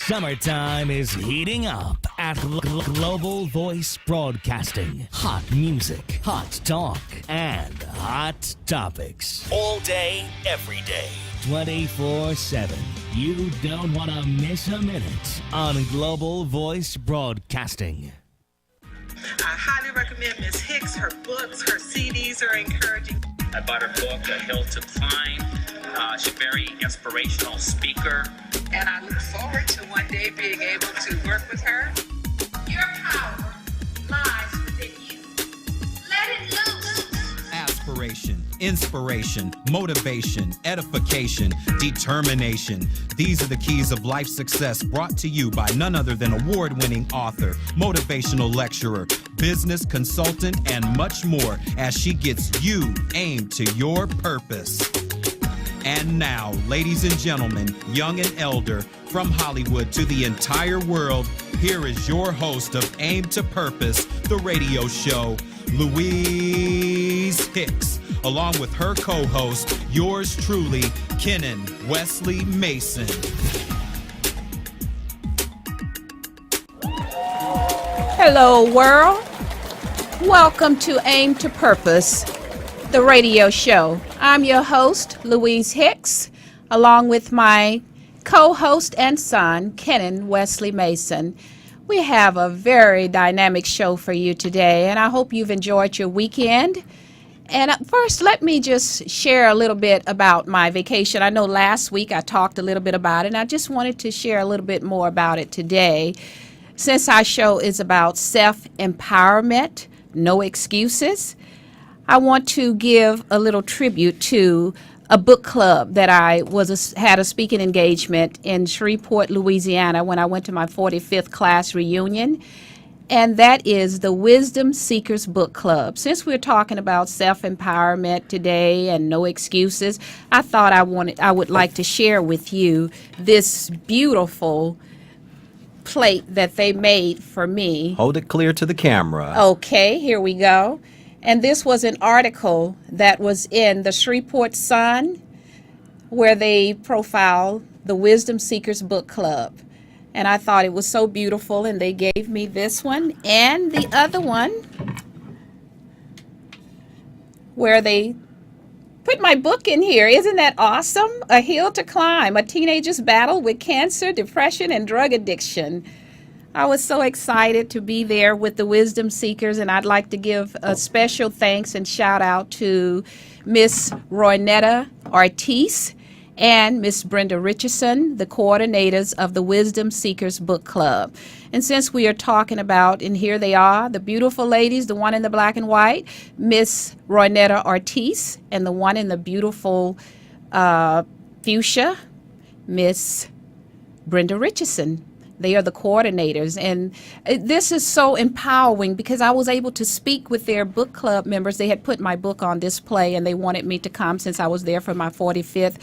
Summertime is heating up at Global Voice Broadcasting. Hot music, hot talk, and hot topics. All day, every day, 24/7. You don't want to miss a minute on Global Voice Broadcasting. I highly recommend Ms. Hicks. Her books, her CDs are encouraging. I bought her book, A Hill to Climb. She's a very inspirational speaker. And I look forward to one day being able to work with her. Your power lies within you. Let it loose. Aspiration, inspiration, motivation, edification, determination. These are the keys of life success, brought to you by none other than award-winning author, motivational lecturer, business consultant, and much more as she gets you aimed to your purpose. And now, ladies and gentlemen, young and elder, from Hollywood to the entire world, here is your host of Aim to Purpose, the radio show, Louise Hicks, along with her co-host, yours truly, Kenan Wesley Mason. Hello, world. Welcome to Aim to Purpose, the radio show. I'm your host, Louise Hicks, along with my co-host and son, Kenan Wesley Mason. We have a very dynamic show for you today, and I hope you've enjoyed your weekend. And first, let me just share a little bit about my vacation. I know last week I talked a little bit about it, and I just wanted to share a little bit more about it today. Since our show is about self-empowerment, no excuses, I want to give a little tribute to a book club that I had a speaking engagement in Shreveport, Louisiana, when I went to my 45th class reunion, and that is the Wisdom Seekers Book Club. Since we're talking about self-empowerment today and no excuses, I thought I would like to share with you this beautiful plate that they made for me. Hold it clear to the camera. Okay, here we go. And this was an article that was in the Shreveport Sun, where they profiled the Wisdom Seekers Book Club. And I thought it was so beautiful, and they gave me this one and the other one, where they put my book in here. Isn't that awesome? A Hill to Climb, a teenager's battle with cancer, depression, and drug addiction. I was so excited to be there with the Wisdom Seekers, and I'd like to give a special thanks and shout out to Miss Roynetta Ortiz and Miss Brenda Richardson, the coordinators of the Wisdom Seekers Book Club. And since we are talking about, and here they are, the beautiful ladies, the one in the black and white, Miss Roynetta Ortiz, and the one in the beautiful fuchsia, Miss Brenda Richardson. They are the coordinators, and this is so empowering because I was able to speak with their book club members. They had put my book on display, and they wanted me to come, since I was there for my 45th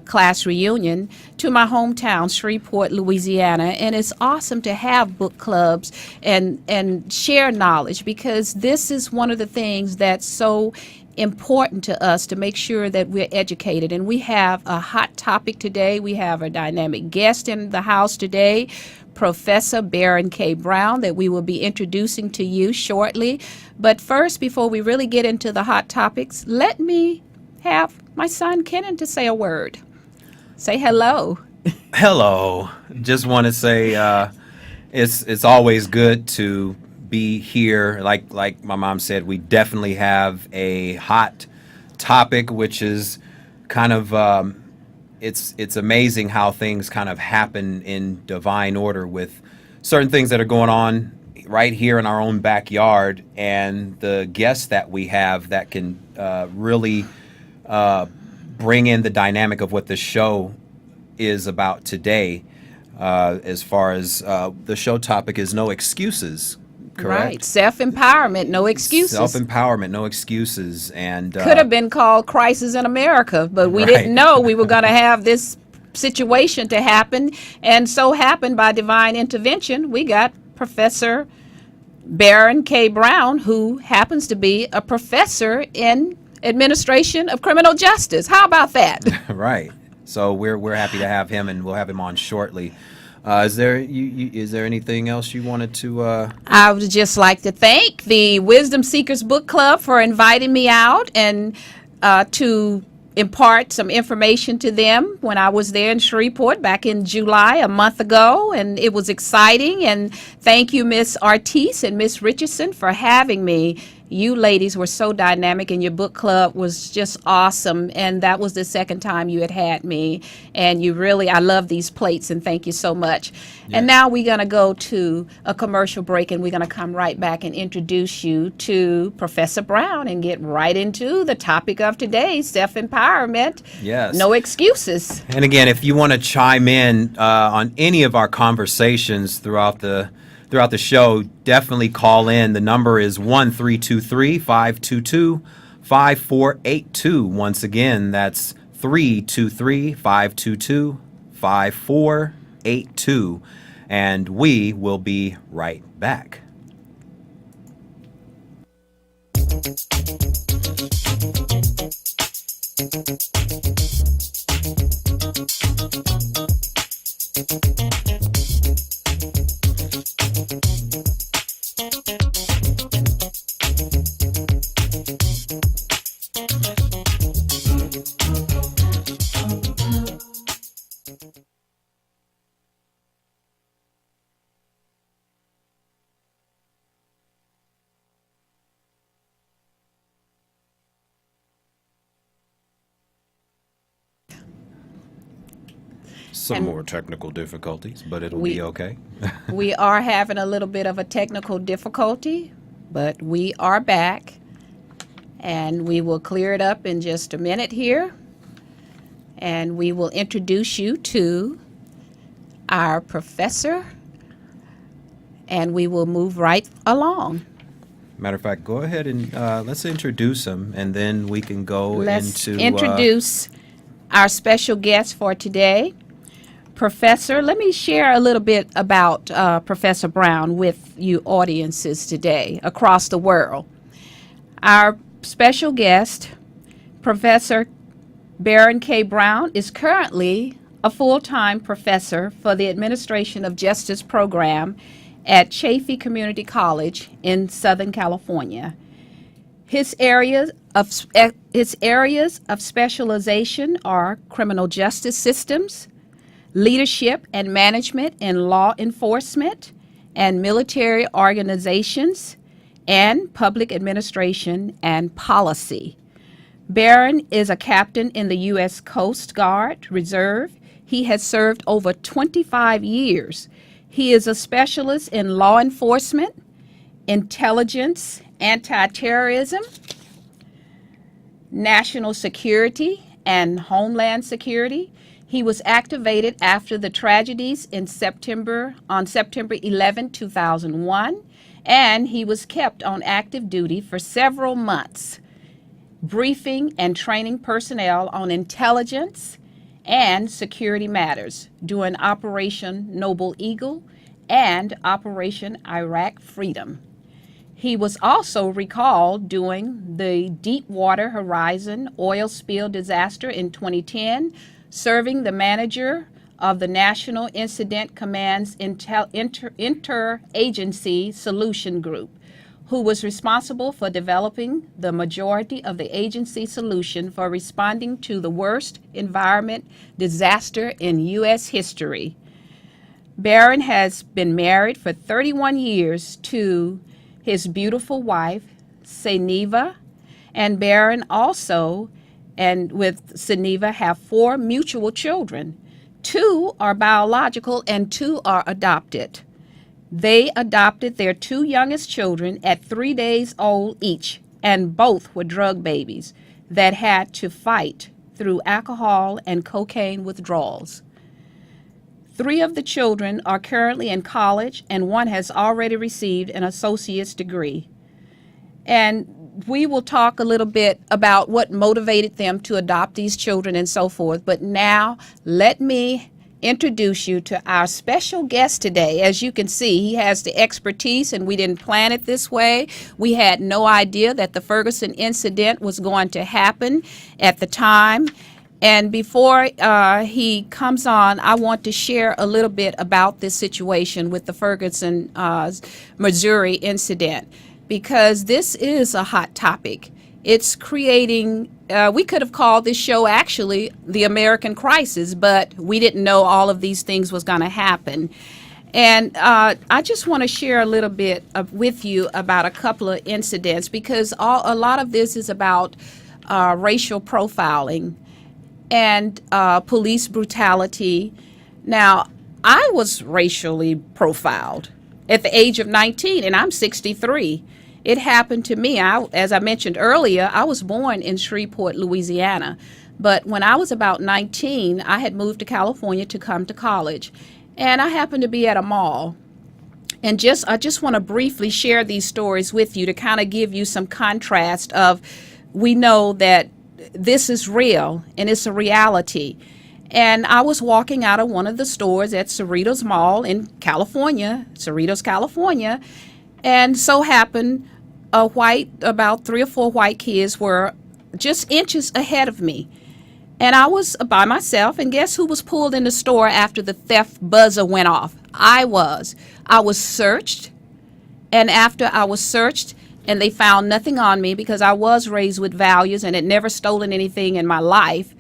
class reunion, to my hometown, Shreveport, Louisiana. And it's awesome to have book clubs and share knowledge, because this is one of the things that's so important to us, to make sure that we're educated. And we have a hot topic today. We have a dynamic guest in the house today, Professor Baron K. Brown, that we will be introducing to you shortly. But first, before we really get into the hot topics, let me have my son Kenan to say a word. Say hello. Hello. Just want to say it's always good to be here. Like my mom said, we definitely have a hot topic, which is kind of it's amazing how things kind of happen in divine order with certain things that are going on right here in our own backyard, and the guests that we have that can really bring in the dynamic of what the show is about today. As far as the show topic is no excuses. Correct. Right. Self-empowerment, no excuses. Self-empowerment, no excuses. And could have been called Crisis in America, but we didn't know we were going to have this situation to happen. And so happened by divine intervention, we got Professor Baron K. Brown, who happens to be a professor in administration of criminal justice. How about that? Right. So we're happy to have him, and we'll have him on shortly. Is there anything else you wanted to? I would just like to thank the Wisdom Seekers Book Club for inviting me out and to impart some information to them when I was there in Shreveport back in July, a month ago, and it was exciting. And thank you, Miss Artis and Miss Richardson, for having me. You ladies were so dynamic, and your book club was just awesome. And that was the second time you had me. And I love these plates, and thank you so much. And now we're going to go to a commercial break, and we're going to come right back and introduce you to Professor Brown and get right into the topic of today, self-empowerment. Yes. No excuses. And again, if you want to chime in on any of our conversations throughout the show, definitely call in. The number is 1-323-522-5482. Once again, that's 323-522-5482. And we will be right back. Some more technical difficulties, but it'll be okay. We are having a little bit of a technical difficulty, but we are back, and we will clear it up in just a minute here, and we will introduce you to our professor, and we will move right along. Matter of fact, go ahead and let's introduce him, and then we can go Let's into... introduce our special guest for today. Professor, let me share a little bit about Professor Brown with you audiences today across the world. Our special guest, Professor Baron K. Brown, is currently a full-time professor for the Administration of Justice program at Chaffee Community College in Southern California. His areas of specialization are criminal justice systems, leadership and management in law enforcement and military organizations, and public administration and policy. Barron is a captain in the U.S. Coast Guard Reserve. He has served over 25 years. He is a specialist in law enforcement, intelligence, anti-terrorism, national security, and homeland security. He was activated after the tragedies on September 11, 2001, and he was kept on active duty for several months, briefing and training personnel on intelligence and security matters during Operation Noble Eagle and Operation Iraq Freedom. He was also recalled during the Deepwater Horizon oil spill disaster in 2010, serving the manager of the National Incident Command's Interagency Solution Group, who was responsible for developing the majority of the agency solution for responding to the worst environment disaster in U.S. history. Barron has been married for 31 years to his beautiful wife, Seneva, and Barron also and with Seneva have 4 mutual children. 2 are biological and 2 are adopted. They adopted their 2 youngest children at 3 days old each, and both were drug babies that had to fight through alcohol and cocaine withdrawals. 3 of the children are currently in college, and 1 has already received an associate's degree. And we will talk a little bit about what motivated them to adopt these children and so forth. But now let me introduce you to our special guest today. As you can see, he has the expertise, and we didn't plan it this way. We had no idea that the Ferguson incident was going to happen at the time. And before he comes on, I want to share a little bit about this situation with the Ferguson, Missouri incident, because this is a hot topic. It's creating, we could have called this show actually the American Crisis, but we didn't know all of these things was going to happen. And I just want to share a little bit with you about a couple of incidents, because a lot of this is about racial profiling and police brutality. Now, I was racially profiled at the age of 19, and I'm 63. It happened to me. As I mentioned earlier, I was born in Shreveport, Louisiana. But when I was about 19, I had moved to California to come to college. And I happened to be at a mall. And I just want to briefly share these stories with you to kind of give you some contrast of, we know that this is real and it's a reality. And I was walking out of one of the stores at Cerritos Mall in California, Cerritos, California, and so happened about 3 or 4 white kids were just inches ahead of me. And I was by myself, and guess who was pulled in the store after the theft buzzer went off? I was. I was searched, and after I was searched, and they found nothing on me because I was raised with values and had never stolen anything in my life.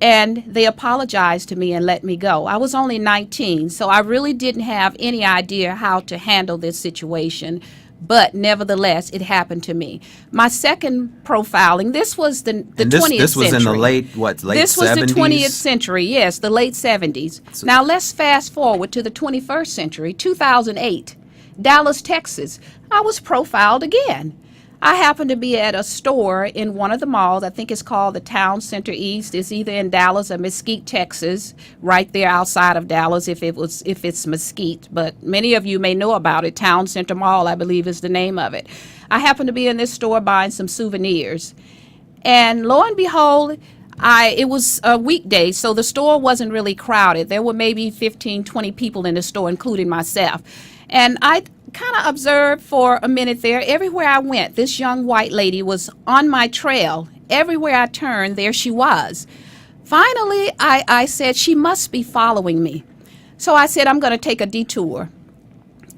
And they apologized to me and let me go. I was only 19, so I really didn't have any idea how to handle this situation. But nevertheless, it happened to me. My second profiling, this was the 20th century. This was in the late 70s? This was the 20th century, yes, the late 70s. Now let's fast forward to the 21st century, 2008. Dallas, Texas. I was profiled again. I happened to be at a store in one of the malls. I think it's called the Town Center East. It's either in Dallas or Mesquite, Texas, right there outside of Dallas if it's Mesquite. But many of you may know about it. Town Center Mall, I believe, is the name of it. I happened to be in this store buying some souvenirs. And lo and behold, it was a weekday, so the store wasn't really crowded. There were maybe 15, 20 people in the store, including myself. And I kind of observed for a minute there. Everywhere I went, this young white lady was on my trail. Everywhere I turned, there she was. Finally, I said, she must be following me. So I said, I'm going to take a detour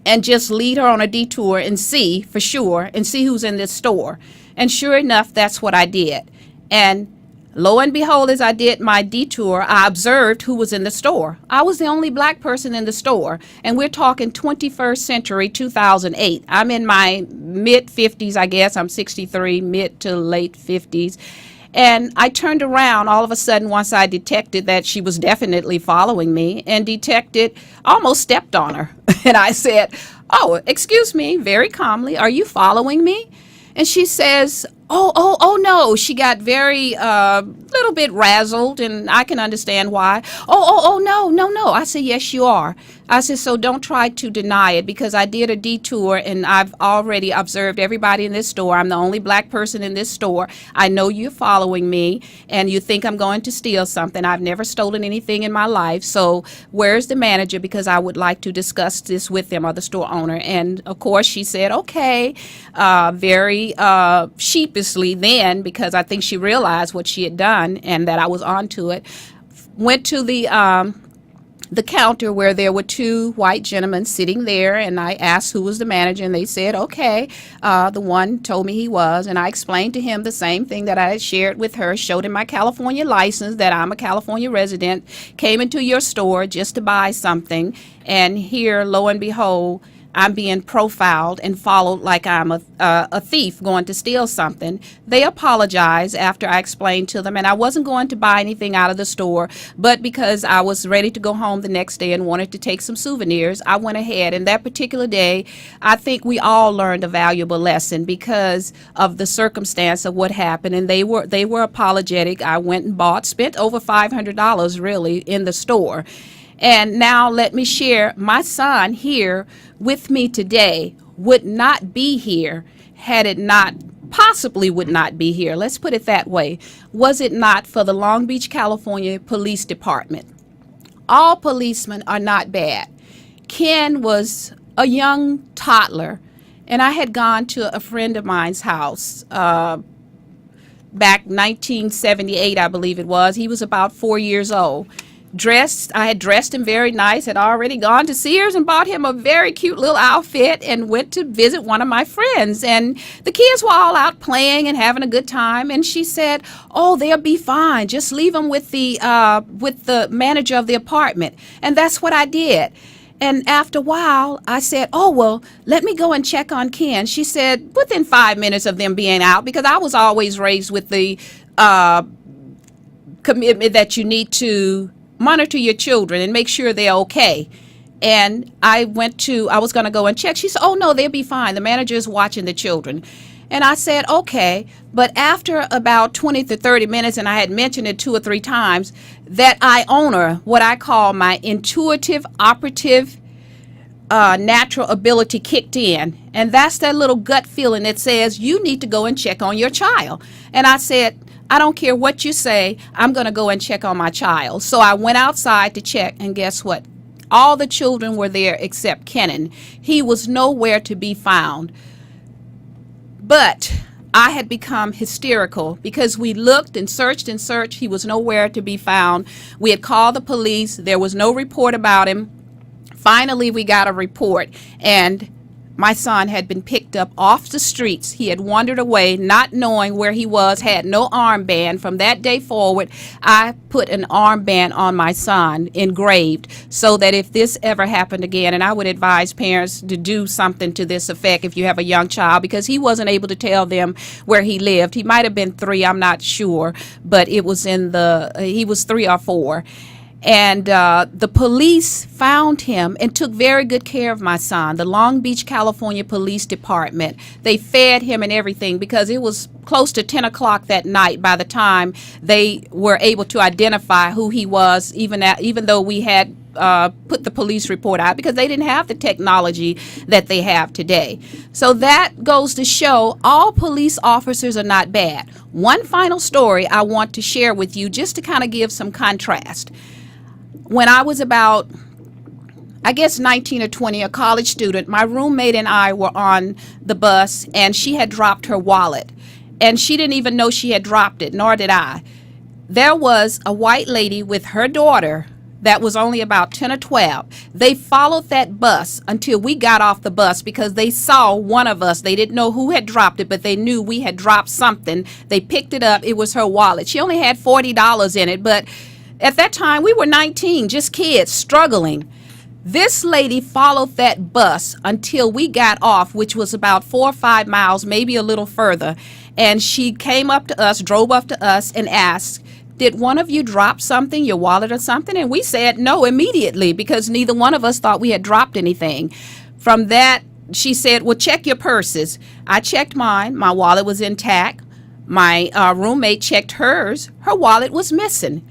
and just lead her on a detour and see for sure and see who's in this store. And sure enough, that's what I did. And lo and behold, as I did my detour, I observed who was in the store. I was the only black person in the store, and we're talking 21st century, 2008. I'm in my mid-50s, I guess. I'm 63, mid to late 50s. And I turned around all of a sudden once I detected that she was definitely following me, and almost stepped on her. And I said, "Oh, excuse me," very calmly, "are you following me?" And she says, Oh no. She got very, little bit razzled, and I can understand why. No. I said, yes, you are. I said, so don't try to deny it, because I did a detour and I've already observed everybody in this store. I'm the only black person in this store. I know you're following me and you think I'm going to steal something. I've never stolen anything in my life. So where's the manager? Because I would like to discuss this with them, or the store owner. And of course she said, okay, very sheepishly then, because I think she realized what she had done and that I was onto it. Went to the counter where there were 2 white gentlemen sitting there, and I asked who was the manager, and they said, okay. The one told me he was, and I explained to him the same thing that I had shared with her, showed him my California license, that I'm a California resident, came into your store just to buy something, and here, lo and behold, I'm being profiled and followed like I'm a thief going to steal something. They apologized after I explained to them, and I wasn't going to buy anything out of the store, but because I was ready to go home the next day and wanted to take some souvenirs, I went ahead. And that particular day, I think we all learned a valuable lesson because of the circumstance of what happened, and they were apologetic. I went and spent over $500 really in the store. And now let me share, my son here with me today would not be here had it not, possibly would not be here, let's put it that way, was it not for the Long Beach, California Police Department. All policemen are not bad. Ken was a young toddler, and I had gone to a friend of mine's house back 1978, I believe it was. He was about 4 years old. I had dressed him very nice, had already gone to Sears and bought him a very cute little outfit and went to visit one of my friends. And the kids were all out playing and having a good time. And she said, "Oh, they'll be fine. Just leave them with the manager of the apartment." And that's what I did. And after a while, I said, "Oh, well, let me go and check on Ken." She said, within 5 minutes of them being out, because I was always raised with the commitment that you need to monitor your children and make sure they're okay. And I was going to go and check. She said, "Oh, no, they'll be fine. The manager is watching the children." And I said, "Okay." But after about 20 to 30 minutes, and I had mentioned it 2 or 3 times, that what I call my intuitive, operative, natural ability kicked in. And that's that little gut feeling that says, you need to go and check on your child. And I said, "I don't care what you say, I'm going to go and check on my child." So I went outside to check, and guess what? All the children were there except Kenan. He was nowhere to be found. But I had become hysterical because we looked and searched and searched. He was nowhere to be found. We had called the police. There was no report about him. Finally, we got a report, and my son had been picked up off the streets. He had wandered away, not knowing where he was, had no armband. From that day forward, I put an armband on my son, engraved, so that if this ever happened again, and I would advise parents to do something to this effect if you have a young child, because he wasn't able to tell them where he lived. He might have been 3, I'm not sure, but it was he was 3 or 4. And the police found him and took very good care of my son. The Long Beach, California Police Department, they fed him and everything, because it was close to 10 o'clock that night by the time they were able to identify who he was, even though we had put the police report out, because they didn't have the technology that they have today. So that goes to show all police officers are not bad. One final story I want to share with you, just to kind of give some contrast. When I was about, I guess, 19 or 20, a college student, my roommate and I were on the bus, and she had dropped her wallet. And she didn't even know she had dropped it, nor did I. There was a white lady with her daughter that was only about 10 or 12. They followed that bus until we got off the bus, because they saw one of us. They didn't know who had dropped it, but they knew we had dropped something. They picked it up. It was her wallet. She only had $40 in it, but at that time, we were 19, just kids, struggling. This lady followed that bus until we got off, which was about 4 or 5 miles, maybe a little further. And she came up to us, drove up to us, and asked, "Did one of you drop something, your wallet or something?" And we said no immediately, because neither one of us thought we had dropped anything. From that, she said, "Well, check your purses." I checked mine. My wallet was intact. My roommate checked hers. Her wallet was missing.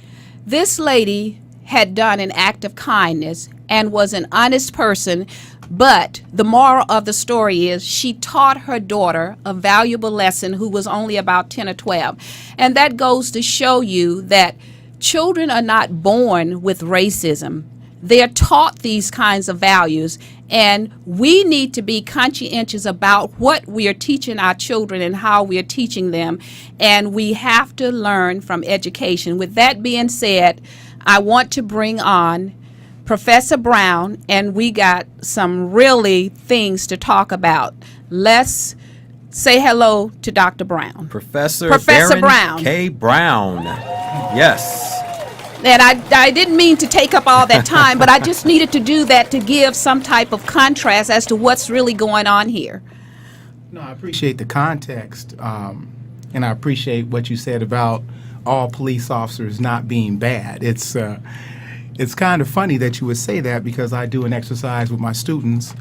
This lady had done an act of kindness and was an honest person, but the moral of the story is she taught her daughter a valuable lesson, who was only about 10 or 12. And that goes to show you that children are not born with racism. They're taught these kinds of values, and we need to be conscientious about what we are teaching our children and how we are teaching them, and we have to learn from education. With that being said, I want to bring on Professor Brown, and we got some really things to talk about. Let's say hello to Dr. Brown. Professor Baron Brown. K. Brown. Yes. And I didn't mean to take up all that time, but I just needed to do that to give some type of contrast as to what's really going on here. No, I appreciate the context, and I appreciate what you said about all police officers not being bad. It's kind of funny that you would say that, because I do an exercise with my students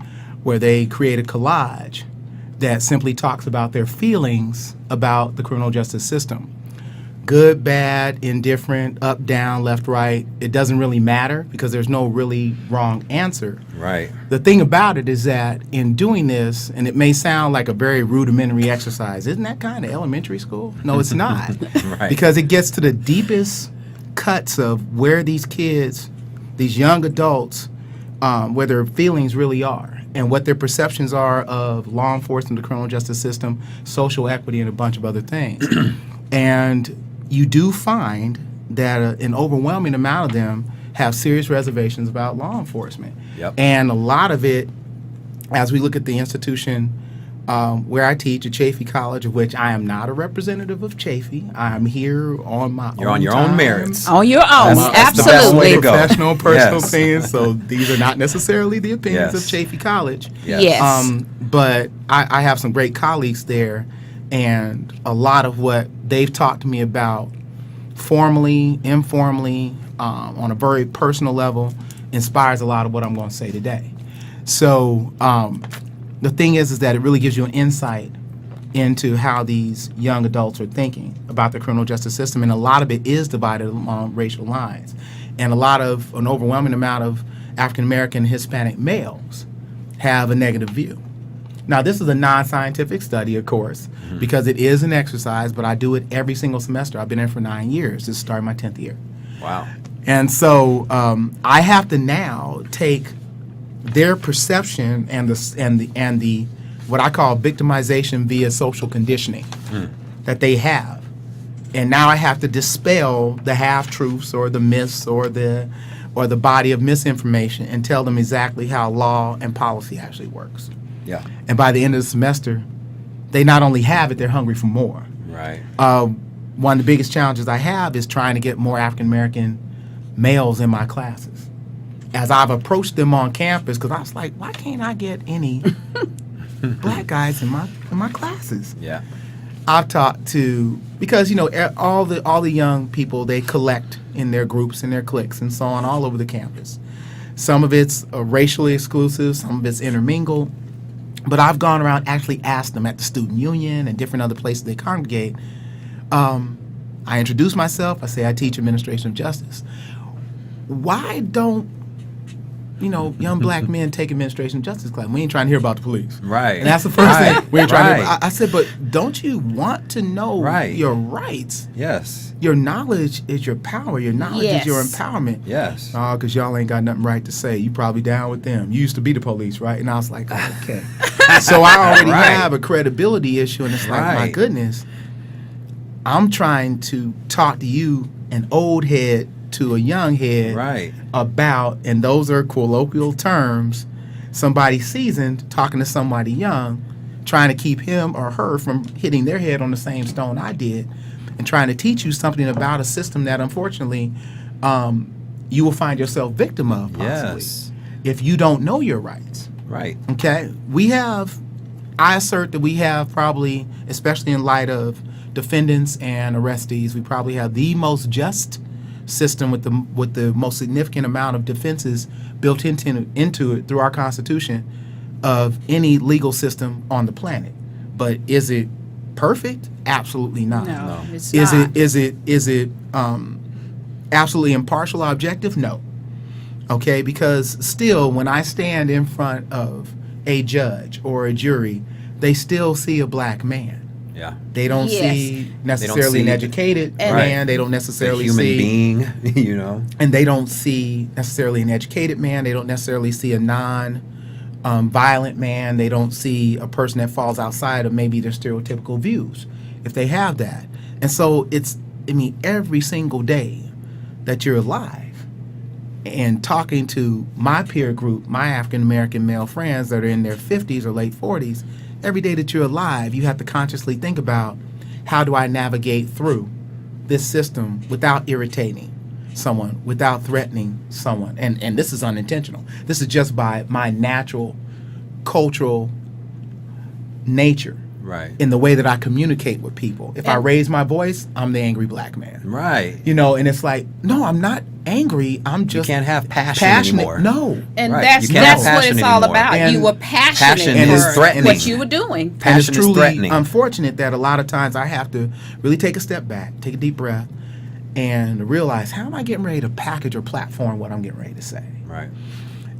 where they create a collage that simply talks about their feelings about the criminal justice system. Good, bad, indifferent, up, down, left, right. It doesn't really matter, because there's no really wrong answer. Right. The thing about it is that in doing this, and it may sound like a very rudimentary exercise, isn't that kind of elementary school? No, it's not. Right. Because it gets to the deepest cuts of where these kids, these young adults, where their feelings really are, and what their perceptions are of law enforcement, the criminal justice system, social equity, and a bunch of other things. And you do find that an overwhelming amount of them have serious reservations about law enforcement. Yep. And a lot of it, as we look at the institution where I teach at Chaffey College, of which I am not a representative of Chaffey. I'm here on my You're own on your time. own merits. On your own, That's the best absolutely. way to go. Professional and personal Yes. opinions. So these are not necessarily the opinions Yes. of Chaffey College. Yes. But I have some great colleagues there, and a lot of what they've talked to me about formally, informally, on a very personal level, inspires a lot of what I'm going to say today. So the thing is that it really gives you an insight into how these young adults are thinking about the criminal justice system, and a lot of it is divided along racial lines, and an overwhelming amount of African American Hispanic males have a negative view. Now, this is a non-scientific study, of course, because it is an exercise, but I do it every single semester. I've been there for 9 years. This is starting my 10th year. Wow. And so I have to now take their perception and the what I call victimization via social conditioning that they have, and now I have to dispel the half truths or the myths or the body of misinformation and tell them exactly how law and policy actually works. Yeah. And by the end of the semester, they not only have it, they're hungry for more. Right. One of the biggest challenges I have is trying to get more African American males in my classes. As I've approached them on campus, because I was like, why can't I get any black guys in my classes? Yeah. I've talked to, because all the young people, they collect in their groups and their cliques and so on all over the campus. Some of it's racially exclusive, some of it's intermingled. But I've gone around, actually asked them at the student union and different other places they congregate. I introduce myself. I say I teach administration of justice. Why don't young black men take administration of justice class? We ain't trying to hear about the police. Right. And that's the first Right. thing we ain't trying to Right. I said, but don't you want to know Right. your rights? Yes. Your knowledge is your power. Your knowledge is your Yes. empowerment. Yes. Oh, because y'all ain't got nothing right to say. You probably down with them. You used to be the police, right? And I was like, okay. So I already Right. have a credibility issue, and it's like, my Right. goodness, I'm trying to talk to you, an old head to a young head, Right. about, and those are colloquial terms, somebody seasoned talking to somebody young, trying to keep him or her from hitting their head on the same stone I did, and trying to teach you something about a system that unfortunately you will find yourself victim of, possibly, Yes. if you don't know your rights. Right. Okay? I assert that we have probably, especially in light of defendants and arrestees, we probably have the most just system with the most significant amount of defenses built into it through our Constitution of any legal system on the planet. But is it perfect? Absolutely not. No, it's Is not. it absolutely impartial or objective? No. Okay, because still, when I stand in front of a judge or a jury, they still see a black man. Yeah. They don't Yes. see necessarily an see- educated And- man. They don't A necessarily human see, being, and they don't see necessarily an educated man. They don't necessarily see a non-violent man. They don't see a person that falls outside of maybe their stereotypical views, if they have that. And so every single day that you're alive and talking to my peer group, my African American male friends that are in their 50s or late 40s, every day that you're alive, you have to consciously think about, how do I navigate through this system without irritating someone, without threatening someone? And this is unintentional. This is just by my natural cultural nature. Right. In the way that I communicate with people. If I And- raise my voice, I'm the angry black man. Right. And it's like, no, I'm not angry. I'm You just can't have passion passionate. anymore. No. And Right. that's You can't have what passion it's all anymore. about. And You were passionate passion is for threatening. what you were doing. And it's Passion is truly threatening. unfortunate that a lot of times I have to really take a step back, take a deep breath, and realize, how am I getting ready to package or platform what I'm getting ready to say? Right.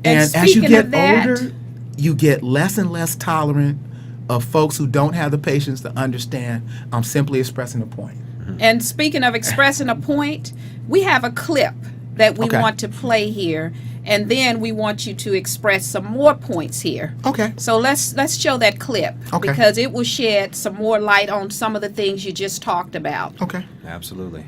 And And as you speaking get of that- older, you get less and less tolerant of folks who don't have the patience to understand I'm simply expressing a point. And speaking of expressing a point, we have a clip that we Okay. want to play here. and then we want you to express some more points here. Okay. So let's show that clip, Okay. because it will shed some more light on some of the things you just talked about. Okay. Absolutely.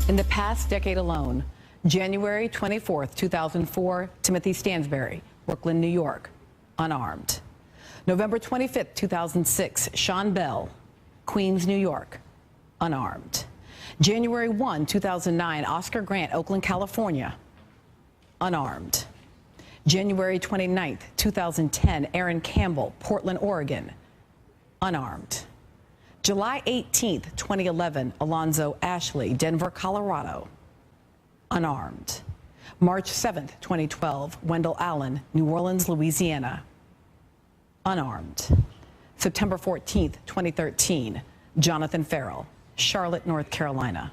In the past decade alone, January 24th, 2004, Timothy Stansberry, Brooklyn, New York, unarmed. November 25th, 2006, Sean Bell, Queens, New York, unarmed. January 1, 2009, Oscar Grant, Oakland, California, unarmed. January 29th, 2010, Aaron Campbell, Portland, Oregon, unarmed. July 18th, 2011, Alonzo Ashley, Denver, Colorado, unarmed. March 7th, 2012, Wendell Allen, New Orleans, Louisiana, unarmed. September 14th, 2013, Jonathan Farrell, Charlotte, North Carolina,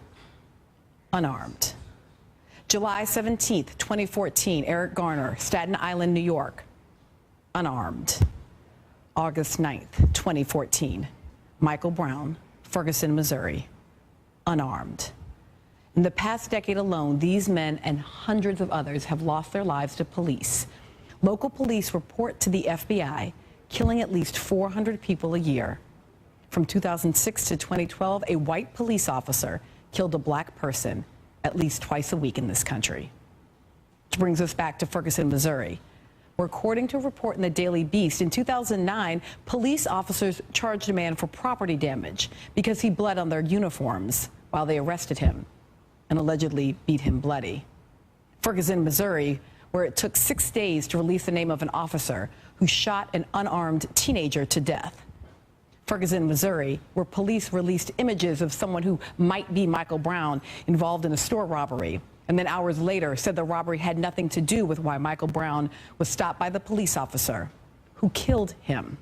unarmed. July 17th, 2014, Eric Garner, Staten Island, New York, unarmed. August 9th, 2014, Michael Brown, Ferguson, Missouri, unarmed. In the past decade alone, these men and hundreds of others have lost their lives to police. Local police report to the FBI killing at least 400 people a year. From 2006 to 2012, a white police officer killed a black person at least twice a week in this country. Which brings us back to Ferguson, Missouri, where, according to a report in the Daily Beast, in 2009, police officers charged a man for property damage because he bled on their uniforms while they arrested him and allegedly beat him bloody. Ferguson, Missouri, where it took 6 days to release the name of an officer who shot an unarmed teenager to death. Ferguson, Missouri, where police released images of someone who might be Michael Brown involved in a store robbery, and then hours later said the robbery had nothing to do with why Michael Brown was stopped by the police officer who killed him.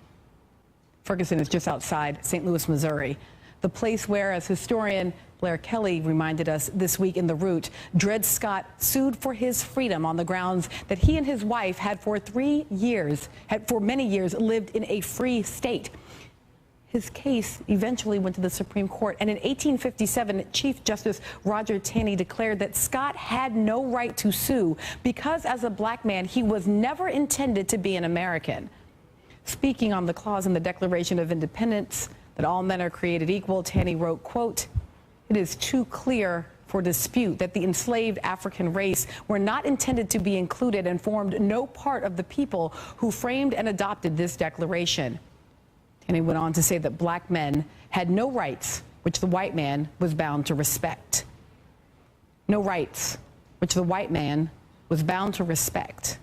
Ferguson is just outside St. Louis, Missouri, the place where, as historian Blair Kelly reminded us this week in The Root, Dred Scott sued for his freedom on the grounds that he and his wife had for many years lived in a free state. His case eventually went to the Supreme Court, and in 1857, Chief Justice Roger Taney declared that Scott had no right to sue because, as a black man, he was never intended to be an American. Speaking on the clause in the Declaration of Independence that all men are created equal, Taney wrote, quote, "It is too clear for dispute that the enslaved African race were not intended to be included and formed no part of the people who framed and adopted this declaration." And he went on to say that black men had no rights which the white man was bound to respect. No rights which the white man was bound to respect.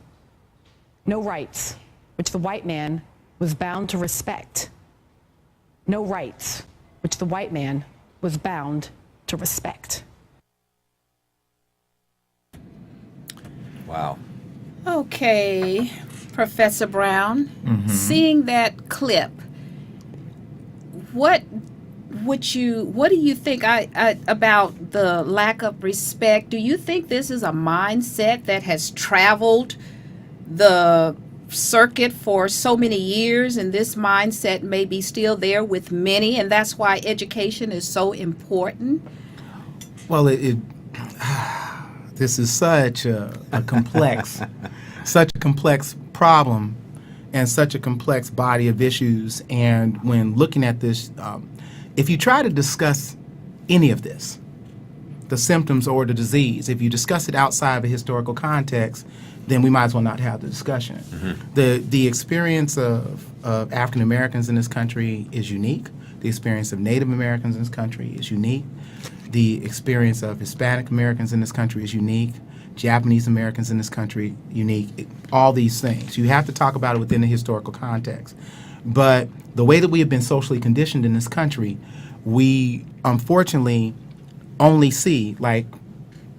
No rights which the white man was bound to respect. No rights which the white man was bound to respect. Wow. Okay, Professor Brown, seeing that clip, what do you think about the lack of respect? Do you think this is a mindset that has traveled the circuit for so many years, and this mindset may be still there with many, and that's why education is so important? Well, this is such a complex, such a complex problem, and such a complex body of issues. And when looking at this, if you try to discuss any of this, the symptoms or the disease, if you discuss it outside of a historical context, then we might as well not have the discussion. The experience of African Americans in this country is unique. The experience of Native Americans in this country is unique. The experience of Hispanic Americans in this country is unique. Japanese Americans in this country, unique. All these things. You have to talk about it within the historical context. But the way that we have been socially conditioned in this country, we unfortunately only see, like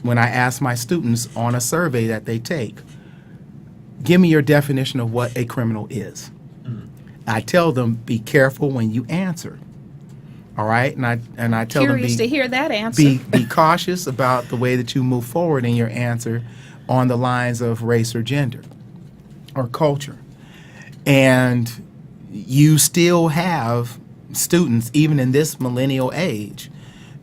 when I ask my students on a survey that they take, give me your definition of what a criminal is. I tell them, be careful when you answer. All right, and I tell them, Curious to hear that answer. Be cautious about the way that you move forward in your answer on the lines of race or gender or culture. And you still have students, even in this millennial age,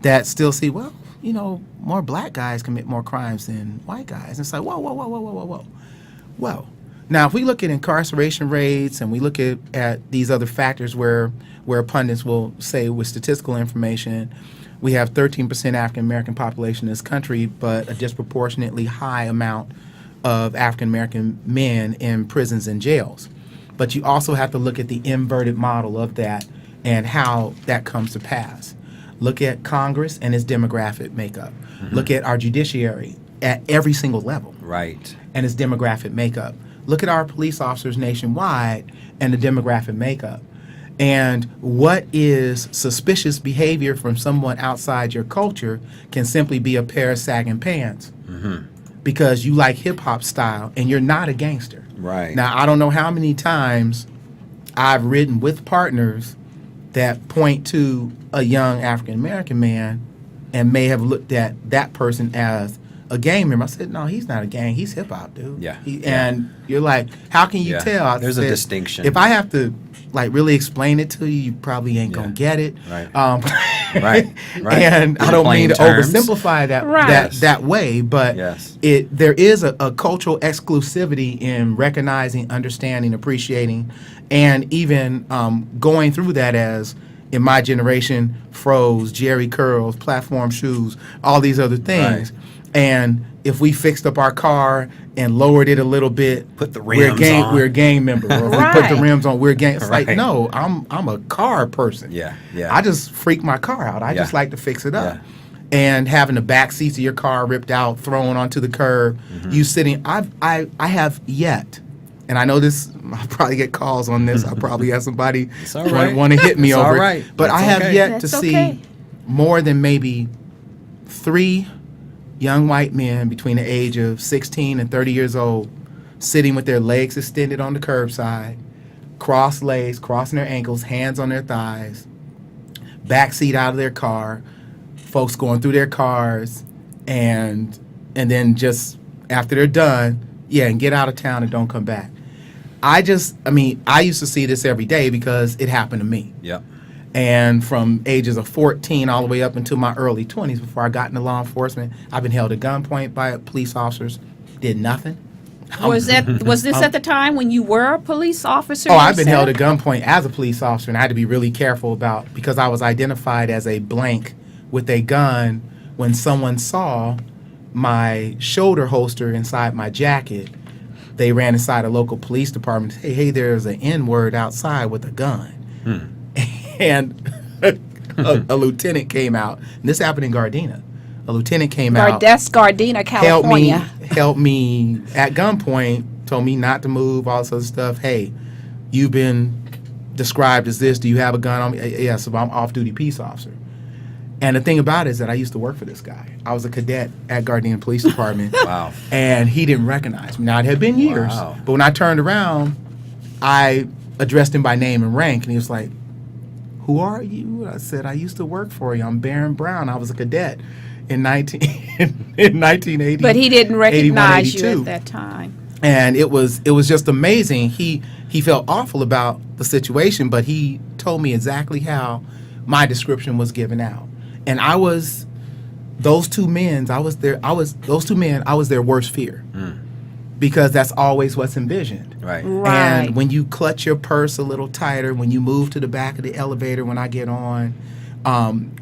that still see, well, more black guys commit more crimes than white guys. And it's like, whoa. Well, now if we look at incarceration rates and we look at these other factors where pundits will say with statistical information, we have 13% African American population in this country, but a disproportionately high amount of African American men in prisons and jails. But you also have to look at the inverted model of that and how that comes to pass. Look at Congress and its demographic makeup. Look at our judiciary at every single level. Right. And its demographic makeup. Look at our police officers nationwide and the demographic makeup. And what is suspicious behavior from someone outside your culture can simply be a pair of sagging pants because you like hip-hop style and you're not a gangster. Right. Now, I don't know how many times I've ridden with partners that point to a young African-American man and may have looked at that person as a gang member. I said, no, he's not a gang. He's hip-hop, dude. Yeah. And you're like, how can you tell? I There's said, a distinction. If I have to really explain it to you, you probably ain't gonna get it. Right. Right. And I don't mean to oversimplify that way, but there is a cultural exclusivity in recognizing, understanding, appreciating, and even going through that as, in my generation, froze, Jerry curls, platform shoes, all these other things. Right. And if we fixed up our car and lowered it a little bit, put the rims on, we're a gang member. Or if we put the rims on, we're a gang. It's like, no, I'm a car person. Yeah. I just freak my car out. I just like to fix it up. And having the back seats of your car ripped out, thrown onto the curb, you sitting. I have yet, and I know this. I'll probably get calls on this. I'll probably have somebody want to hit me over it. But I have yet to see more than maybe 3 young white men between the age of 16 and 30 years old sitting with their legs extended on the curbside, crossed legs, crossing their ankles, hands on their thighs, back seat out of their car, folks going through their cars, and then just after they're done, and get out of town and don't come back. I used to see this every day because it happened to me. Yep. And from ages of 14 all the way up until my early 20s, before I got into law enforcement, I've been held at gunpoint by police officers, did nothing. Was this at the time when you were a police officer? Oh, I've been held at gunpoint as a police officer, and I had to be really careful because I was identified as a blank with a gun. When someone saw my shoulder holster inside my jacket, they ran inside a local police department and said, hey, there's an N-word outside with a gun. And a lieutenant came out, and this happened in Gardena. A lieutenant came out. That's Gardena, California. Helped me at gunpoint, told me not to move, all this other stuff. Hey, you've been described as this. Do you have a gun on me? Yes, so I'm off-duty peace officer. And the thing about it is that I used to work for this guy. I was a cadet at Gardena Police Department. Wow. And he didn't recognize me. Now, it had been years, but when I turned around, I addressed him by name and rank, and he was like, who are you? I said, I used to work for you. I'm Baron Brown. I was a cadet in 1980. But he didn't recognize you at that time. And it was just amazing. He felt awful about the situation, but he told me exactly how my description was given out. And I was those two men. I was their worst fear. Because that's always what's envisioned. Right. And when you clutch your purse a little tighter, when you move to the back of the elevator, when I get on,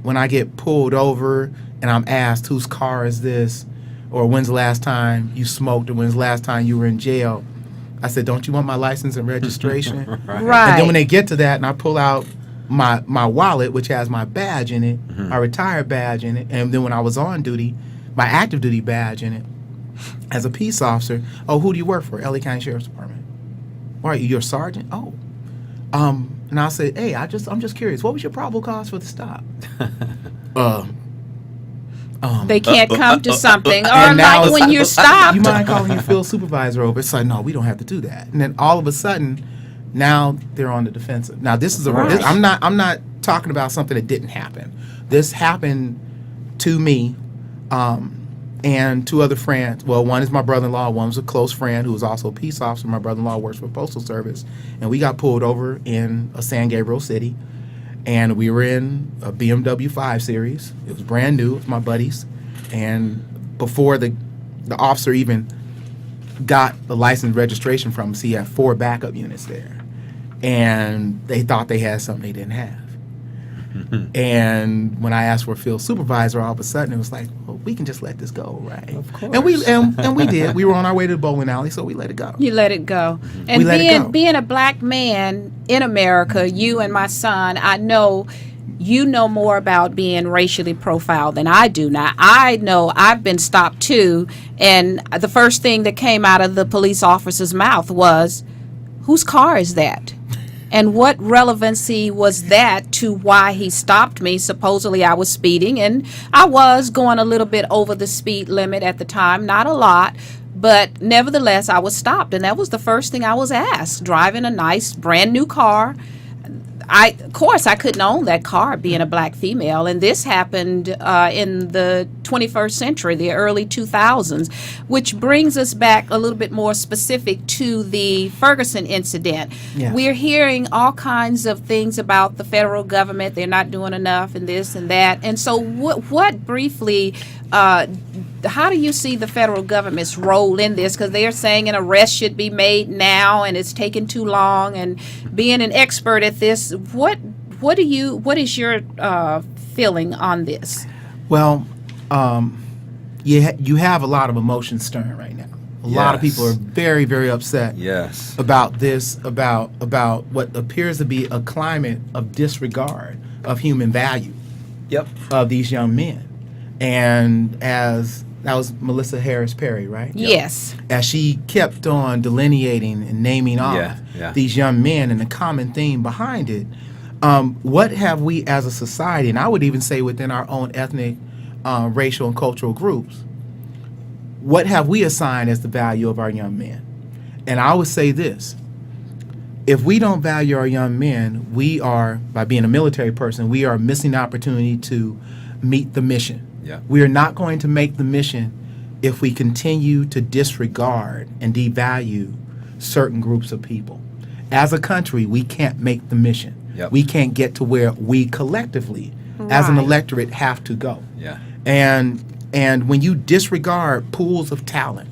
when I get pulled over and I'm asked, whose car is this? Or when's the last time you smoked? Or when's the last time you were in jail? I said, don't you want my license and registration? Right. And then when they get to that and I pull out my wallet, which has my badge in it, my retired badge in it, and then when I was on duty, my active duty badge in it, as a peace officer, who do you work for? LA County Sheriff's Department. Why, you're a sergeant? Oh. And I'll say, hey, I'm just curious. What was your probable cause for the stop? They can't come to something. Or like when you're stopped. You mind calling your field supervisor over? It's like, no, we don't have to do that. And then all of a sudden, now they're on the defensive. Now this is I'm not talking about something that didn't happen. This happened to me. And 2 other friends. Well, one is my brother-in-law. One was a close friend who was also a peace officer. My brother-in-law works for the Postal Service. And we got pulled over in San Gabriel City. and we were in a BMW 5 Series. It was brand new with my buddies, and before the officer even got the license registration from us, he had 4 backup units there, and they thought they had something they didn't have. And when I asked for a field supervisor, all of a sudden it was like, well, we can just let this go, right? Of course. And we did. We were on our way to the bowling alley, so we let it go. You let it go. And We let it go. being a black man in America, you and my son, I know you know more about being racially profiled than I do. Now, I know I've been stopped too, and the first thing that came out of the police officer's mouth was, whose car is that? And what relevancy was that to why he stopped me? Supposedly I was speeding, and I was going a little bit over the speed limit at the time, not a lot, but nevertheless I was stopped, and that was the first thing I was asked, driving a nice brand new car. Of course, I couldn't own that car being a black female, and this happened in the 21st century, the early 2000s, which brings us back a little bit more specific to the Ferguson incident. Yeah. We're hearing all kinds of things about the federal government. They're not doing enough and this and that. And so what briefly, how do you see the federal government's role in this? Because they're saying an arrest should be made now, and it's taking too long. And being an expert at this, what is your feeling on this? Well, you have a lot of emotions stirring right now. A lot of people are very, very upset Yes. about this, about what appears to be a climate of disregard of human value Yep. of these young men. And as that was Melissa Harris Perry, right? Yes. As she kept on delineating and naming off Yeah. these young men, and the common theme behind it, what have we as a society, and I would even say within our own ethnic, racial, and cultural groups, what have we assigned as the value of our young men? And I would say this: if we don't value our young men, we are, by being a military person, we are missing the opportunity to meet the mission. Yeah. We are not going to make the mission if we continue to disregard and devalue certain groups of people. As a country, we can't make the mission. Yep. We can't get to where we collectively, as an Right. electorate, have to go. Yeah. And when you disregard pools of talent,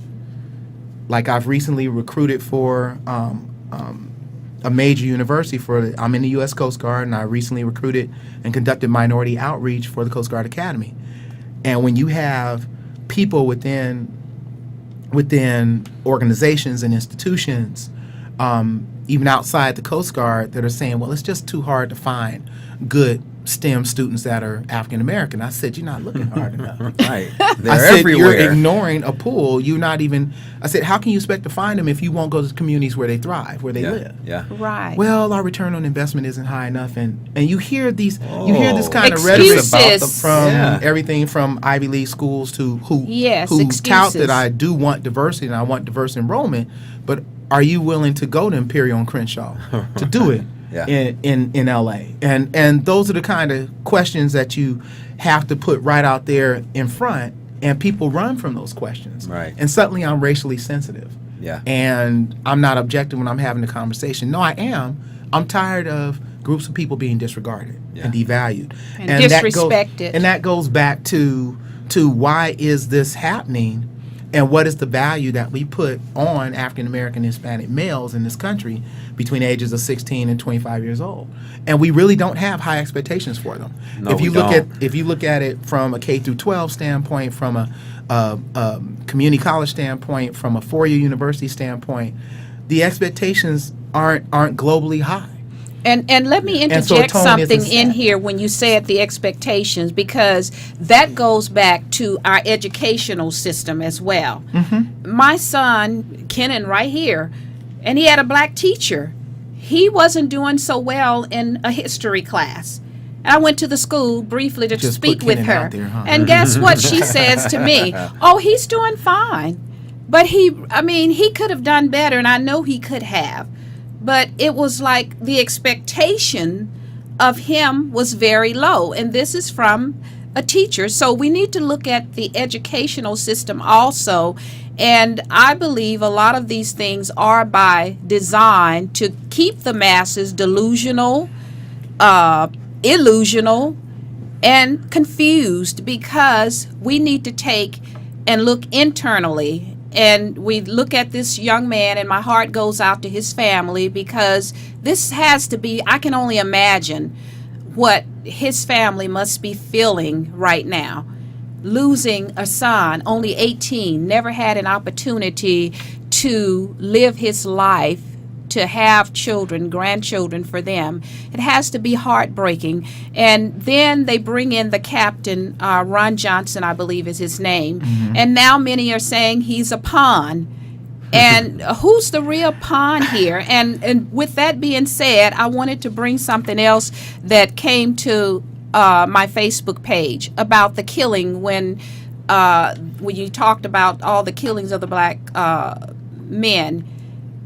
like I've recently recruited for a major university I'm in the U.S. Coast Guard, and I recently recruited and conducted minority outreach for the Coast Guard Academy. And when you have people within organizations and institutions, even outside the Coast Guard, that are saying, well, it's just too hard to find good STEM students that are African American. I said, you're not looking hard enough. Right. They're I said, everywhere. you're ignoring a pool. I said, how can you expect to find them if you won't go to the communities where they thrive, where they live? Yeah. Right. Well, our return on investment isn't high enough, and you hear this kind of rhetoric Excuses. from Yeah. everything from Ivy League schools to who Yes, tout excuses. that I do want diversity and I want diverse enrollment, but are you willing to go to Imperial and Crenshaw to do it? Yeah. in LA? And those are the kind of questions that you have to put right out there in front, and people run from those questions. Right. And suddenly I'm racially sensitive. Yeah. And I'm not objective when I'm having a conversation. No, I am. I'm tired of groups of people being disregarded and devalued. And That disrespected. and that goes back to why is this happening, and what is the value that we put on African American Hispanic males in this country between the ages of 16 and 25 years old. And we really don't have high expectations for them. No, if you we look don't. at if you look at it from a K through 12 standpoint, from a community college standpoint, from a four-year university standpoint, the expectations aren't globally high. And let me And so interject tone isn't something in set. here when you said the expectations, because that goes back to our educational system as well. Mm-hmm. My son, Kenan, right here, and he had a black teacher. He wasn't doing so well in a history class. And I went to the school briefly to Just speak put with Kenan her. out there, huh? And guess what she says to me? Oh, he's doing fine. But he could have done better, and I know he could have. But it was like the expectation of him was very low. And this is from a teacher. So we need to look at the educational system also. And I believe a lot of these things are by design to keep the masses delusional, illusional and confused, because we need to take and look internally. And we look at this young man, and my heart goes out to his family, because this has to be, I can only imagine what his family must be feeling right now. Losing a son, only 18, never had an opportunity to live his life, to have children, grandchildren for them. It has to be heartbreaking. And then they bring in the captain, Ron Johnson, I believe is his name. And now many are saying he's a pawn. And who's the real pawn here? And with that being said, I wanted to bring something else that came to my Facebook page about the killing when you talked about all the killings of the black men.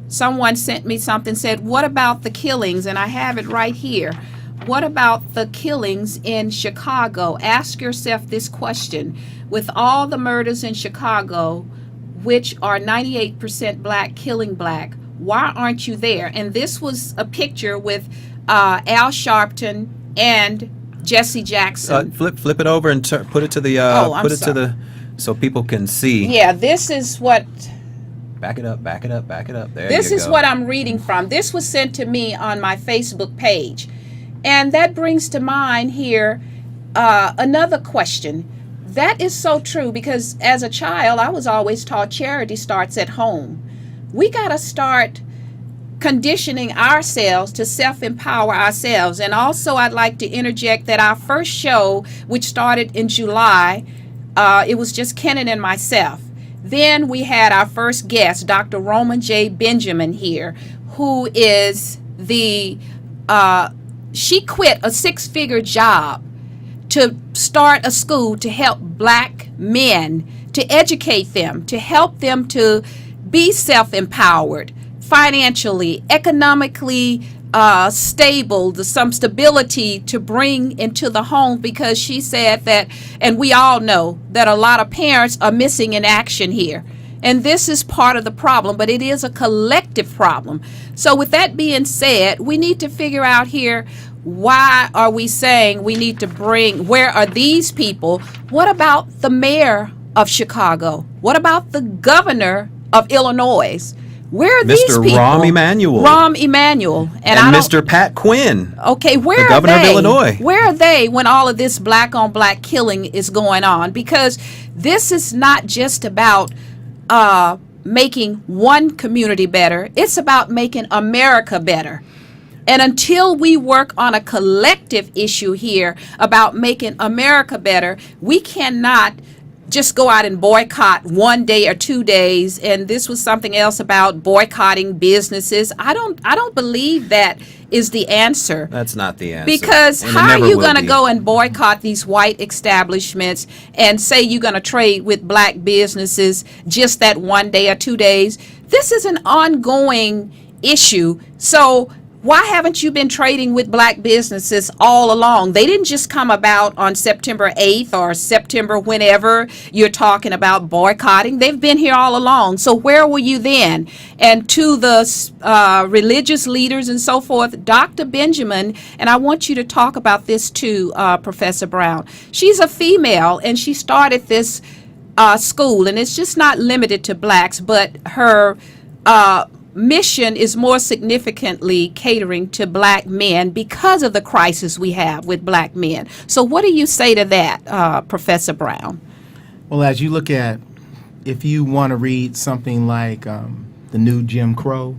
Someone sent me something, said, what about the killings? And I have it right here. What about the killings in Chicago? Ask yourself this question. With all the murders in Chicago, which are 98% black, killing black, why aren't you there? And this was a picture with Al Sharpton and Jesse Jackson. Flip it over and put it to the put it to the so people can see. Yeah, this is what. Back it up. There This you is go. what I'm reading from. This was sent to me on my Facebook page. And that brings to mind here another question. That is so true, because as a child, I was always taught charity starts at home. We got to start conditioning ourselves to self-empower ourselves. And also, I'd like to interject that our first show, which started in July, it was just Kenan and myself. Then we had our first guest, Dr. Roman J. Benjamin here, who is she quit a 6-figure job to start a school to help black men, to educate them, to help them to be self-empowered, financially, economically stable, some stability to bring into the home, because she said that, and we all know that a lot of parents are missing in action here. And this is part of the problem, but it is a collective problem. So with that being said, we need to figure out here, why are we saying we need to where are these people? What about the mayor of Chicago? What about the governor of Illinois? Where are these people? Mr. Rahm Emanuel. Rahm Emanuel. And Mr. Pat Quinn. Okay, where the are governor they? of Illinois. Where are they when all of this black on black killing is going on? Because this is not just about making one community better. It's about making America better. And until we work on a collective issue here about making America better, we cannot just go out and boycott 1 day or 2 days. And this was something else about boycotting businesses. I don't believe that is the answer. That's not the answer. Because And it how are never you will going to be. go and boycott these white establishments and say you're going to trade with black businesses just that 1 day or 2 days? This is an ongoing issue. So why haven't you been trading with black businesses all along? They didn't just come about on September 8th or September whenever you're talking about boycotting. They've been here all along. So where were you then? And to the religious leaders and so forth, Dr. Benjamin, and I want you to talk about this too, Professor Brown. She's a female, and she started this school, and it's just not limited to blacks, but her mission is more significantly catering to black men because of the crisis we have with black men. So what do you say to that, Professor Brown? Well, as you look at, if you want to read something like The New Jim Crow,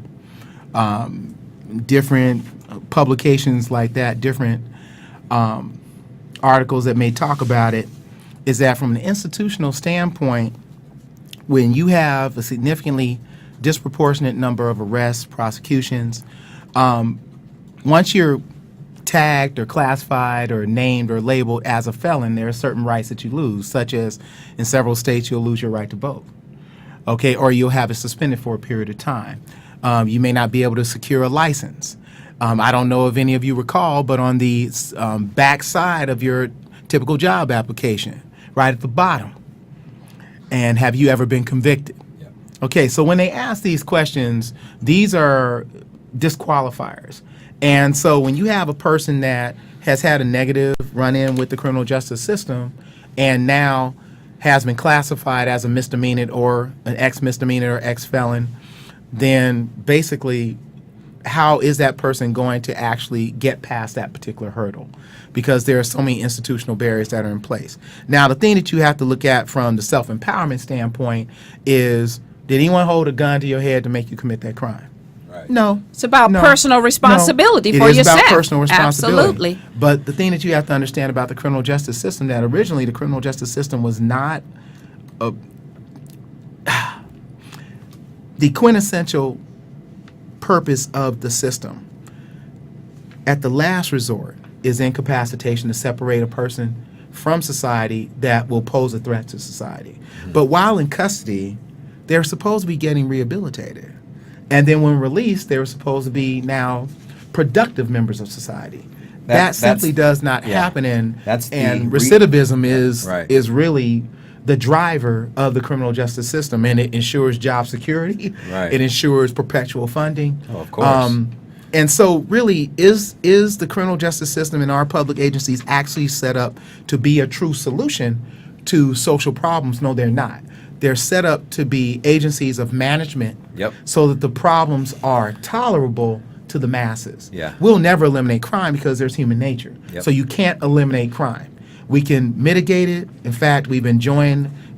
different publications like that, different articles that may talk about it, is that from an institutional standpoint, when you have a significantly disproportionate number of arrests, prosecutions, once you're tagged or classified or named or labeled as a felon, there are certain rights that you lose, such as in several states you'll lose your right to vote, okay, or you'll have it suspended for a period of time. You may not be able to secure a license. I don't know if any of you recall, but on the back side of your typical job application, right at the bottom, and have you ever been convicted? Okay, so when they ask these questions, these are disqualifiers. And so when you have a person that has had a negative run-in with the criminal justice system and now has been classified as a misdemeanor or an ex-misdemeanor or ex-felon, then basically how is that person going to actually get past that particular hurdle? Because there are so many institutional barriers that are in place. Now, the thing that you have to look at from the self-empowerment standpoint is, did anyone hold a gun to your head to make you commit that crime? Right. No. It's about personal responsibility for It is yourself. about personal responsibility. Absolutely. But the thing that you have to understand about the criminal justice system, that originally the criminal justice system was not the quintessential purpose of the system. At the last resort is incapacitation to separate a person from society that will pose a threat to society. But while in custody, they're supposed to be getting rehabilitated. And then when released, they're supposed to be now productive members of society. That simply does not happen, and recidivism is really the driver of the criminal justice system, and it ensures job security. Right. It ensures perpetual funding. Oh, of course. And so really, is the criminal justice system and our public agencies actually set up to be a true solution to social problems? No, they're not. They're set up to be agencies of management so that the problems are tolerable to the masses. Yeah. We'll never eliminate crime because there's human nature. Yep. So you can't eliminate crime. We can mitigate it. In fact, we've been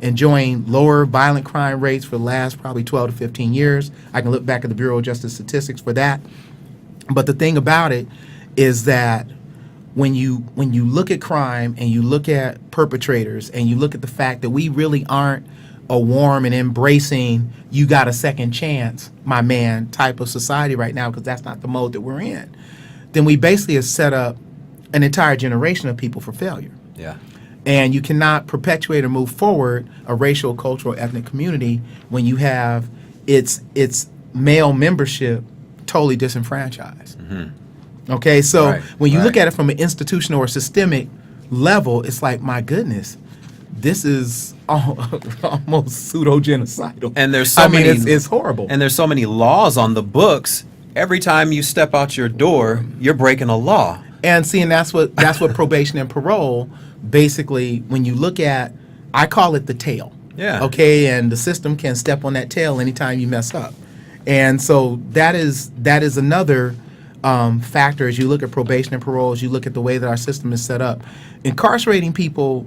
enjoying lower violent crime rates for the last probably 12 to 15 years. I can look back at the Bureau of Justice Statistics for that. But the thing about it is that when you look at crime and you look at perpetrators and you look at the fact that we really aren't a warm and embracing, you got a second chance, my man, type of society right now, because that's not the mode that we're in, then we basically have set up an entire generation of people for failure. Yeah. And you cannot perpetuate or move forward a racial, cultural, ethnic community when you have its male membership totally disenfranchised. Okay, so when you look at it from an institutional or systemic level, it's like, my goodness, this is almost pseudo-genocidal. And there's so many, it's horrible. And there's so many laws on the books. Every time you step out your door, you're breaking a law. And see, and that's what probation and parole, basically, when you look at, I call it the tail. Yeah. Okay, and the system can step on that tail anytime you mess up. And so that is another factor as you look at probation and parole, as you look at the way that our system is set up. Incarcerating people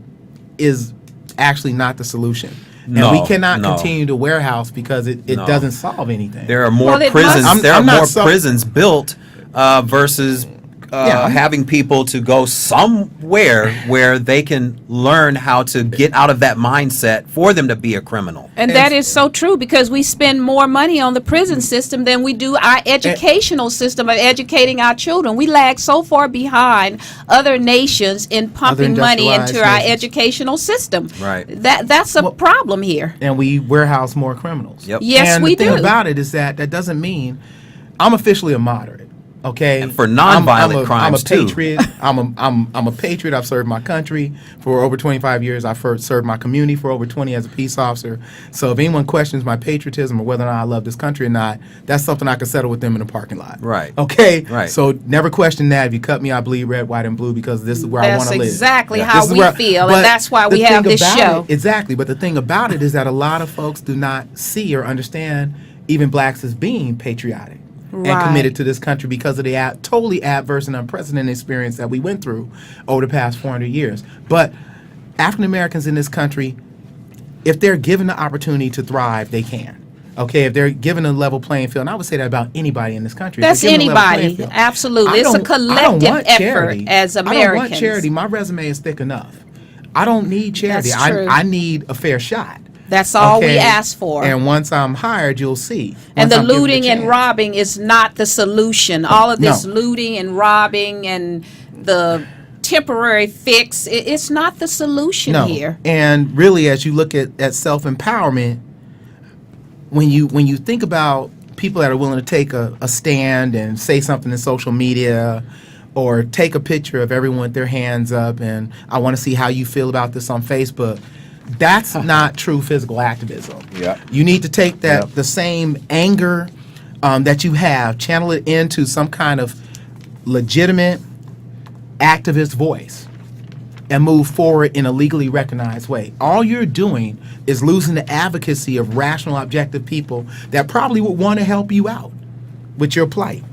is actually not the solution. And we cannot continue to warehouse because it doesn't solve anything. There are more prisons. There are more prisons built versus having people to go somewhere where they can learn how to get out of that mindset for them to be a criminal. And that is so true, because we spend more money on the prison system than we do our educational system of educating our children. We lag so far behind other nations in pumping money into our educational system. Right. That's a problem here. And we warehouse more criminals. Yep. Yes, and we the thing do. about it is that doesn't mean I'm officially a moderate. Okay, And for nonviolent crimes I'm a too. patriot. I'm a patriot. I've served my country for over 25 years. I've served my community for over 20 as a peace officer. So if anyone questions my patriotism or whether or not I love this country or not, that's something I can settle with them in the parking lot. Right. Okay. Right. So never question that. If you cut me, I bleed red, white, and blue because this is where I want to live. That's exactly This how is we where- feel, but and that's why we the have thing this about show. Exactly. But the thing about it is that a lot of folks do not see or understand even blacks as being patriotic and committed to this country because of the totally adverse and unprecedented experience that we went through over the past 400 years. But African Americans in this country, if they're given the opportunity to thrive, they can. Okay, if they're given a level playing field, and I would say that about anybody in this country. That's If they're given a level playing anybody. field, Absolutely. It's a I don't collective want effort charity. as I don't want Americans. charity. My resume is thick enough. I don't need charity. That's true. I need a fair shot. That's all we ask for. And once I'm hired, you'll see. And Once the I'm given looting and chance. robbing is not the solution. All of this No. looting and robbing and the temporary fix, it's not the solution here. And really, as you look at self-empowerment, when you think about people that are willing to take a stand and say something in social media or take a picture of everyone with their hands up and I want to see how you feel about this on Facebook, that's not true physical activism. Yeah. You need to take the same anger that you have, channel it into some kind of legitimate activist voice and move forward in a legally recognized way. All you're doing is losing the advocacy of rational, objective people that probably would want to help you out with your plight,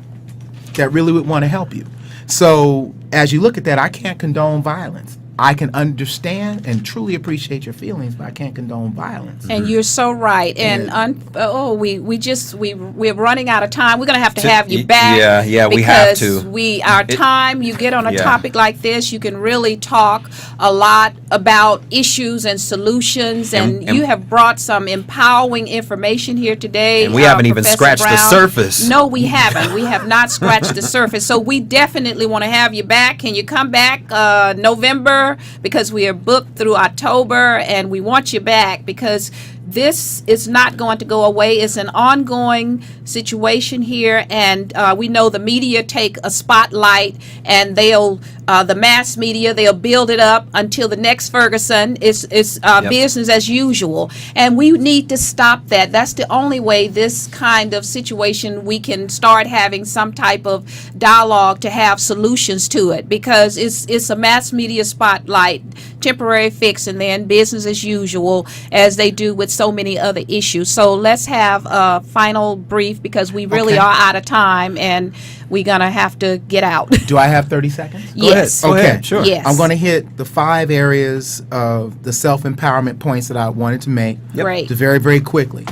that really would want to help you. So as you look at that, I can't condone violence. I can understand and truly appreciate your feelings, but I can't condone violence. And you're so right. And we're running out of time. We're going to have you back. Yeah, we have to. Because our time, you get on a Yeah. topic like this, you can really talk a lot about issues and solutions. And you have brought some empowering information here today. And we haven't even Professor scratched the Brown. surface. No, we haven't. We have not scratched the surface. So we definitely want to have you back. Can you come back November? Because we are booked through October, and we want you back because this is not going to go away. It's an ongoing situation here, and we know the media take a spotlight, and they'll the mass media, they'll build it up until the next Ferguson. It's business as usual, and we need to stop that. That's the only way this kind of situation, we can start having some type of dialogue to have solutions to it, because it's a mass media spotlight, temporary fix, and then business as usual, as they do with so many other issues. So let's have a final brief, because we really are out of time, and we're gonna have to get out. Do I have 30 seconds? Yes. Go Okay. ahead, sure. Yes. I'm going to hit the 5 areas of the self-empowerment points that I wanted to make. Great. Very, very quickly.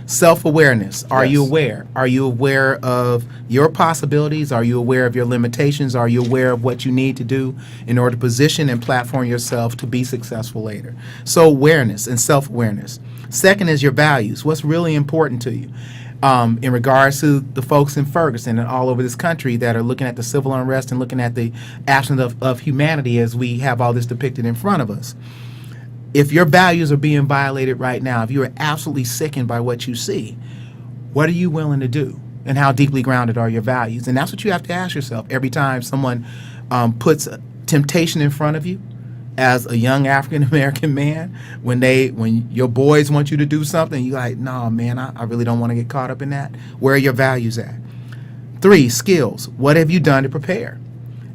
Self-awareness. Are you Yes. aware? Are you aware of your possibilities? Are you aware of your limitations? Are you aware of what you need to do in order to position and platform yourself to be successful later? So awareness and self-awareness. Second is your values. What's really important to you? In regards to the folks in Ferguson and all over this country that are looking at the civil unrest and looking at the absence of humanity as we have all this depicted in front of us. If your values are being violated right now, if you are absolutely sickened by what you see, what are you willing to do? And how deeply grounded are your values? And that's what you have to ask yourself every time someone puts temptation in front of you. As a young African American man, when your boys want you to do something, you're like, no, man, I really don't want to get caught up in that. Where are your values at? 3, skills. What have you done to prepare?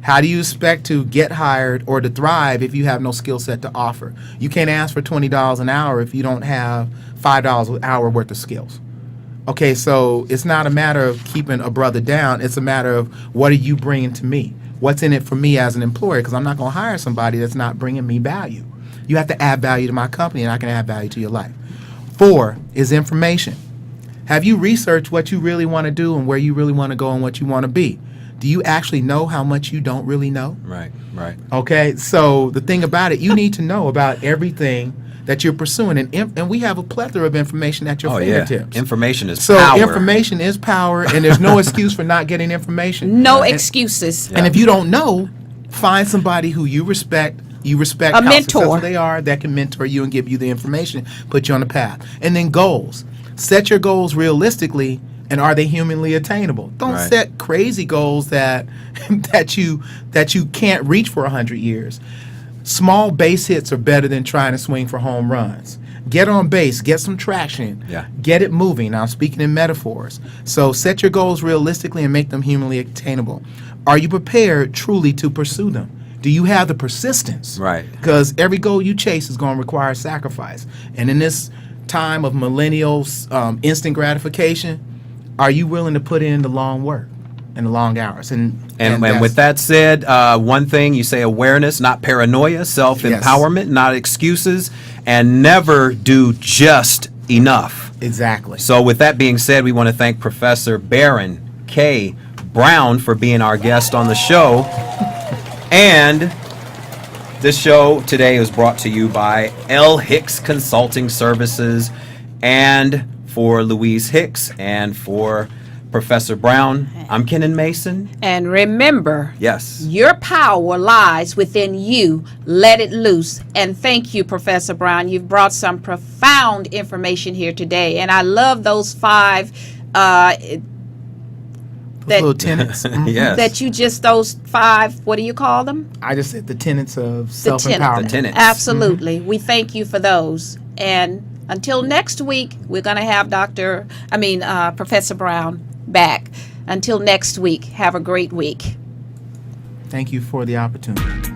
How do you expect to get hired or to thrive if you have no skill set to offer? You can't ask for $20 an hour if you don't have $5 an hour worth of skills. Okay, so it's not a matter of keeping a brother down. It's a matter of, what are you bringing to me? What's in it for me as an employer? Because I'm not going to hire somebody that's not bringing me value. You have to add value to my company, and I can add value to your life. 4 is information. Have you researched what you really want to do and where you really want to go and what you want to be? Do you actually know how much you don't really know? Right. Okay, so the thing about it, you need to know about everything that you're pursuing, and we have a plethora of information at your fingertips. Information is So power. information is power, and there's no excuse for not getting information. No excuses. And if you don't know, find somebody who you respect A how mentor. successful they are, that can mentor you and give you the information, put you on the path. And then goals. Set your goals realistically, and are they humanly attainable? Don't Right. set crazy goals that you can't reach for 100 years. Small base hits are better than trying to swing for home runs. Get on base, get some traction, Yeah. get it moving. Now, I'm speaking in metaphors. So set your goals realistically and make them humanly attainable. Are you prepared truly to pursue them? Do you have the persistence? Right. Because every goal you chase is going to require sacrifice. And in this time of millennials, instant gratification, are you willing to put in the long work and the long hours? And with that said, one thing you say: awareness, not paranoia, self-empowerment, not excuses, and never do just enough. Exactly. So with that being said, we want to thank Professor Baron K. Brown for being our guest on the show. And this show today is brought to you by L. Hicks Consulting Services, and for Louise Hicks and for Professor Brown, I'm Kenan Mason. And remember, Yes. your power lies within you. Let it loose. And thank you, Professor Brown. You've brought some profound information here today. And I love those 5 Those little tenets. Yes. those 5, what do you call them? I just said the tenets of The self-empowerment. The tenets. Absolutely. We thank you for those. And until next week, we're going to have Professor Brown back. Until next week, have a great week. Thank you for the opportunity.